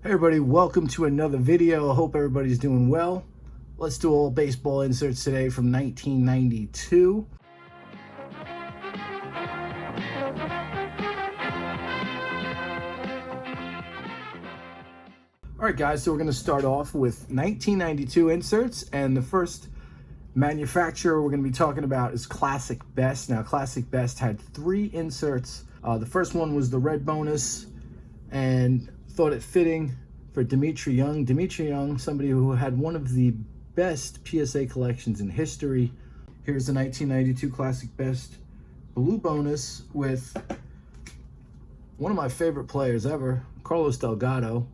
Hey everybody, welcome to another video. I hope everybody's doing well. Let's do all baseball inserts today from 1992. Alright guys, so we're going to start off with 1992 inserts, and the first manufacturer we're going to be talking about is Classic Best. Now Classic Best had 3 inserts. The first one was the red bonus, and thought it fitting for Dmitri Young. Dmitri Young, somebody who had one of the best PSA collections in history. Here's the 1992 Classic Best blue bonus with one of my favorite players ever, Carlos Delgado.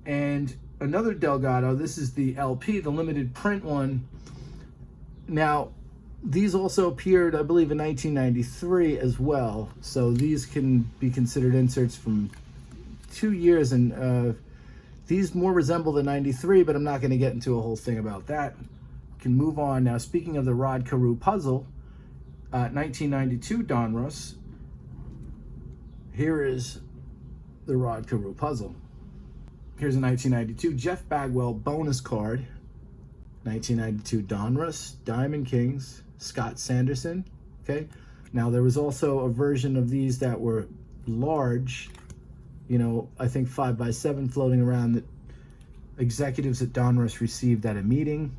And another Delgado, this is the LP, the limited print one. Now, these also appeared, I believe, in 1993 as well. So these can be considered inserts from 2 years, and these more resemble the 93, but I'm not going to get into a whole thing about that. We can move on. Now, speaking of the Rod CAREW puzzle, 1992 Donruss. Here is the Rod CAREW puzzle. Here's a 1992 Jeff Bagwell bonus card. 1992 Donruss, Diamond Kings, Scott Sanderson. Okay. Now, there was also a version of these that were large, you know, I think 5x7 floating around that executives at Donruss received at a meeting.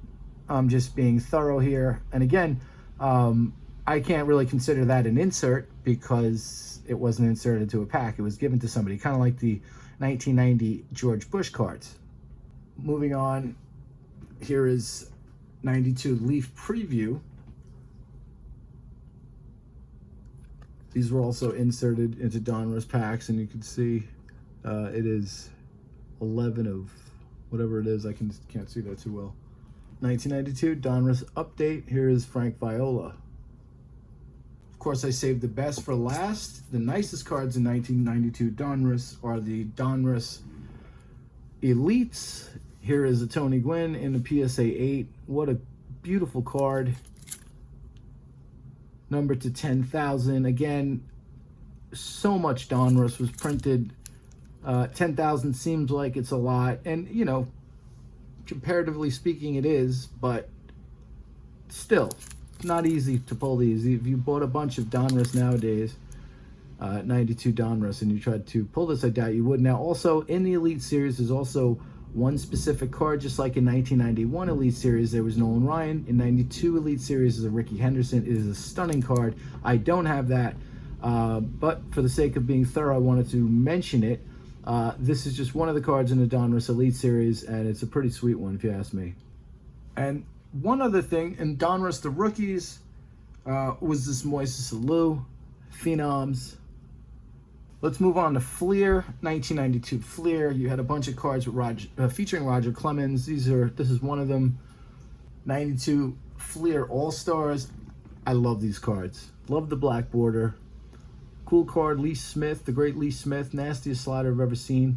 I'm just being thorough here. And again, I can't really consider that an insert because it wasn't inserted into a pack. It was given to somebody, kind of like the 1990 George Bush cards. Moving on, here is 92 Leaf Preview. These were also inserted into Donruss packs, and you can see it is 11 of whatever it is. I can't see that too well. 1992 Donruss update. Here is Frank Viola. Of course, I saved the best for last. The nicest cards in 1992 Donruss are the Donruss Elites. Here is a Tony Gwynn in the PSA 8. What a beautiful card. Number to 10,000. Again, so much Donruss was printed. 10,000 seems like it's a lot, and you know, comparatively speaking it is, but still not easy to pull these. If you bought a bunch of Donruss nowadays, 92 Donruss, and you tried to pull this, I doubt you would. Now also in the Elite Series, there's also one specific card, just like in 1991 Elite Series there was Nolan Ryan. In 92 Elite Series is a Ricky Henderson. It is a stunning card. I don't have that, but for the sake of being thorough, I wanted to mention it. This is just one of the cards in the Donruss Elite Series, and it's a pretty sweet one if you ask me. And one other thing, in Donruss the rookies was this Moises Alou, PHENOMS. Let's move on to Fleer, 1992 Fleer. You had a bunch of cards with featuring Roger Clemens. This is one of them. 92 Fleer All-Stars. I love these cards. Love the black border. Cool card, Lee Smith, the great Lee Smith, nastiest slider I've ever seen.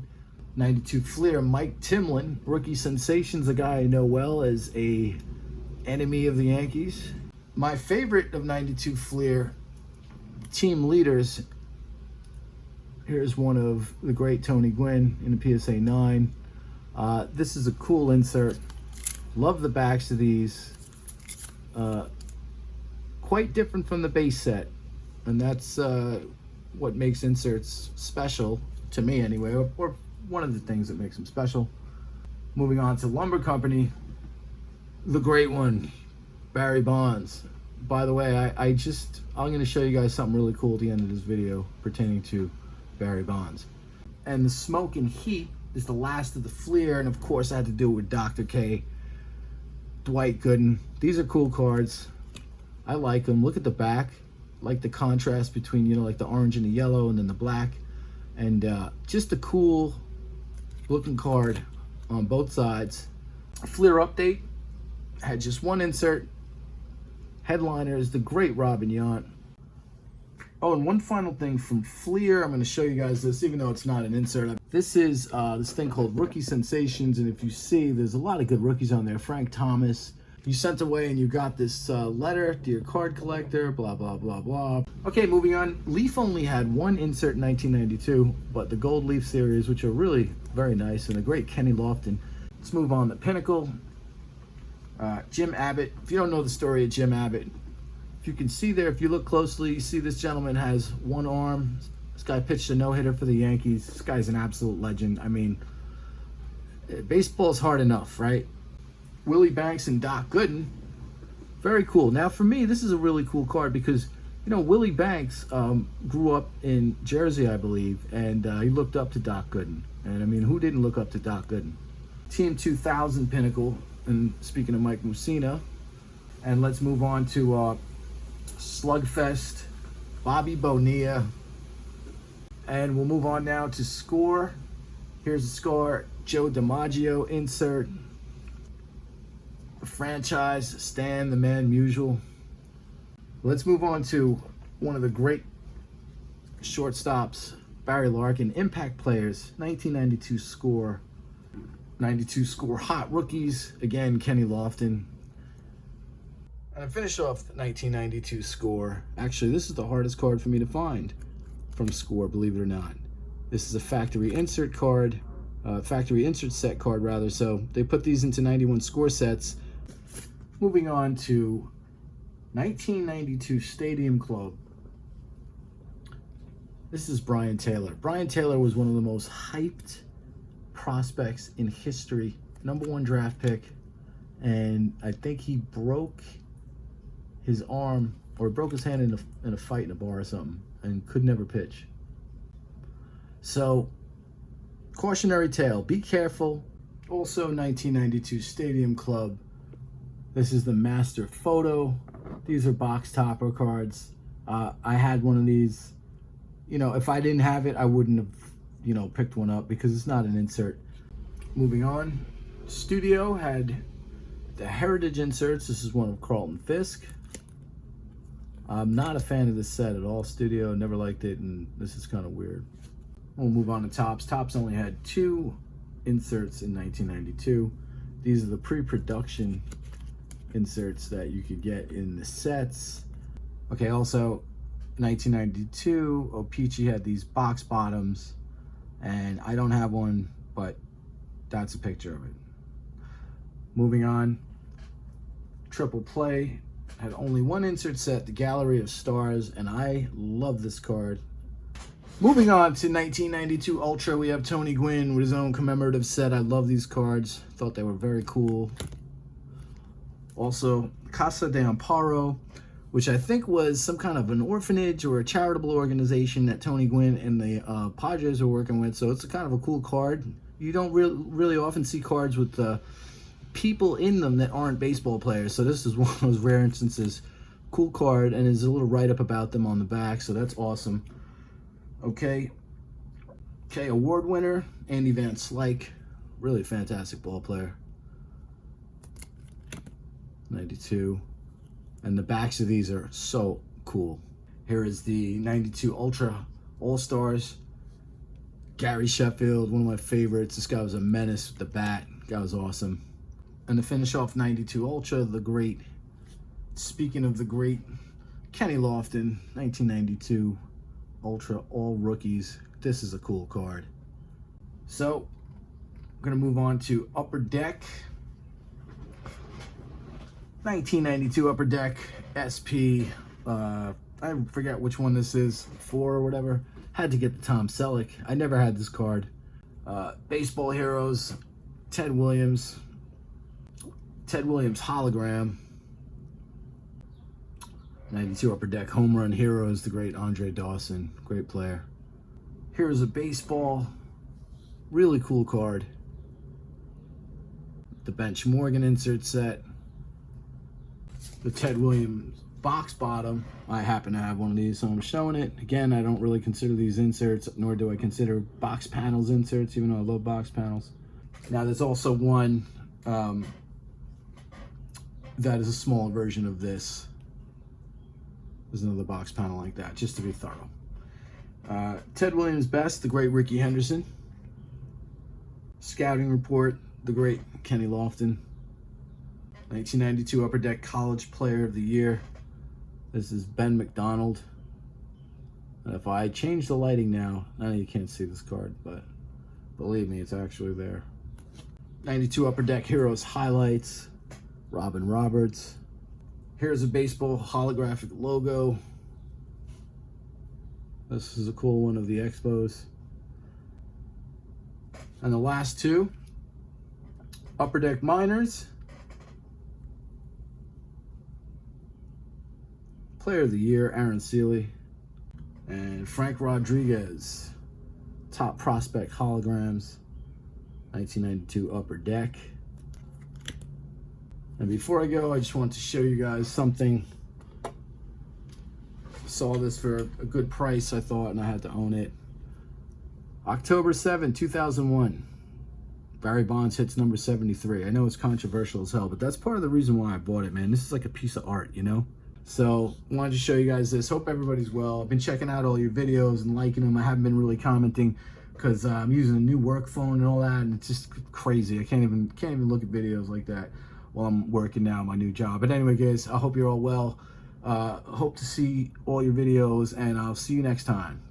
92 Fleer, Mike Timlin, rookie sensations, a guy I know well as a enemy of the Yankees. My favorite of 92 Fleer team leaders. Here's one of the great Tony Gwynn in the PSA 9. This is a cool insert. Love the backs of these. Quite different from the base set, and that's what makes inserts special, to me anyway, or one of the things that makes them special. Moving on to Lumber Company, the great one, Barry Bonds. By the way, I'm going to show you guys something really cool at the end of this video pertaining to Barry Bonds. And the Smoke and Heat is the last of the Fleer, and of course I had to do it with Dr. K, Dwight Gooden. These are cool cards. I like them. Look at the back. Like the contrast between, you know, like the orange and the yellow and then the black. And just a cool looking card on both sides. A Fleer update had just one insert. Headliner is the great Robin Yount. Oh, and one final thing from Fleer. I'm going to show you guys this, even though it's not an insert. This is this thing called Rookie Sensations, and if you see, there's a lot of good rookies on there. Frank Thomas, You sent away and you got this letter, dear card collector, blah, blah, blah, blah. Okay, moving on. Leaf only had one insert in 1992, but the Gold Leaf series, which are really very nice, and the great Kenny Lofton. Let's move on to Pinnacle. Jim Abbott. If you don't know the story of Jim Abbott, if you can see there, if you look closely, you see this gentleman has one arm. This guy pitched a no-hitter for the Yankees. This guy's an absolute legend. I mean, baseball's hard enough, right? Willie Banks and Doc Gooden. Very cool. Now, for me, this is a really cool card because, you know, Willie Banks grew up in Jersey, I believe, and he looked up to Doc Gooden. And, I mean, who didn't look up to Doc Gooden? Team 2000 Pinnacle, and speaking of Mike Mussina. And let's move on to SLUGFEST, Bobby Bonilla. And we'll move on now to Score. Here's the Score, Joe DiMaggio insert. Franchise, Stan, the Man Musial. Let's move on to one of the great shortstops, Barry Larkin, Impact Players, 1992 Score. 92 Score Hot Rookies, again, Kenny Lofton. And I finish off the 1992 Score. Actually, this is the hardest card for me to find from Score, believe it or not. This is a factory insert card, factory insert set card rather, so they put these into 91 Score sets. Moving on to 1992 Stadium Club. This is Brian Taylor. Brian Taylor was one of the most hyped prospects in history. #1 draft pick. And I think he broke his arm or broke his hand in a fight in a bar or something and could never pitch. So, cautionary tale. Be careful. Also, 1992 Stadium Club. This is the Master Photo. These are box topper cards. I had one of these. You know, if I didn't have it, I wouldn't have, you know, picked one up because it's not an insert. Moving on. Studio had the Heritage inserts. This is one of Carlton Fisk. I'm not a fan of this set at all. Studio, never liked it, and this is kind of weird. We'll move on to Topps. Topps only had 2 inserts in 1992. These are the pre-production inserts that you could get in the sets. Okay, also 1992, O-Pee-Chee had these box bottoms, and I don't have one, but that's a picture of it. Moving on, Triple Play had only 1 insert set, the Gallery of Stars, and I love this card. Moving on to 1992 Ultra, we have Tony Gwynn with his own commemorative set. I love these cards. Thought they were very cool. Also, Casa de Amparo, which I think was some kind of an orphanage or a charitable organization that Tony Gwynn and the Padres were working with. So it's a kind of a cool card. You don't really often see cards with people in them that aren't baseball players. So this is one of those rare instances. Cool card, and there's a little write-up about them on the back, so that's awesome. Okay, award winner, Andy Van Slyke. Really fantastic ball player. 92. And the backs of these are so cool. Here is the 92 Ultra All-Stars. Gary Sheffield, one of my favorites. This guy was a menace with the bat. Guy was awesome. And to finish off 92 Ultra, the great, speaking of the great, Kenny Lofton, 1992 Ultra All Rookies. This is a cool card. So, I'm going to move on to Upper Deck. 1992 Upper Deck SP. I forget which one this is, 4 or whatever. Had to get the Tom Selleck. I never had this card. Baseball Heroes, Ted Williams hologram. 92 Upper Deck Home Run Heroes, the great Andre Dawson, great player. Here's a baseball, really cool card. The Bench Morgan insert set. The Ted Williams box bottom. I happen to have one of these, so I'm showing it. Again, I don't really consider these inserts, nor do I consider box panels inserts, even though I love box panels. Now, there's also one that is a smaller version of this. There's another box panel like that, just to be thorough. Ted Williams Best, the great Ricky Henderson. Scouting Report, the great Kenny Lofton. 1992 Upper Deck College Player of the Year. This is Ben McDonald. And if I change the lighting now, I know you can't see this card, but believe me, it's actually there. 92 Upper Deck Heroes Highlights, Robin Roberts. Here's a baseball holographic logo. This is a cool one of the Expos. And the last two, Upper Deck Minors. Player of the Year, Aaron Seeley. And Frank Rodriguez, Top Prospect Holograms, 1992 Upper Deck. And before I go, I just want to show you guys something. Saw this for a good price, I thought, and I had to own it. October 7, 2001. Barry Bonds hits number 73. I know it's controversial as hell, but that's part of the reason why I bought it, man. This is like a piece of art, you know? So, wanted to show you guys this. Hope everybody's well. I've been checking out all your videos and liking them. I haven't been really commenting because I'm using a new work phone and all that, and it's just crazy. I can't even look at videos like that while I'm working now my new job. But anyway, guys, I hope you're all well. Hope to see all your videos, and I'll see you next time.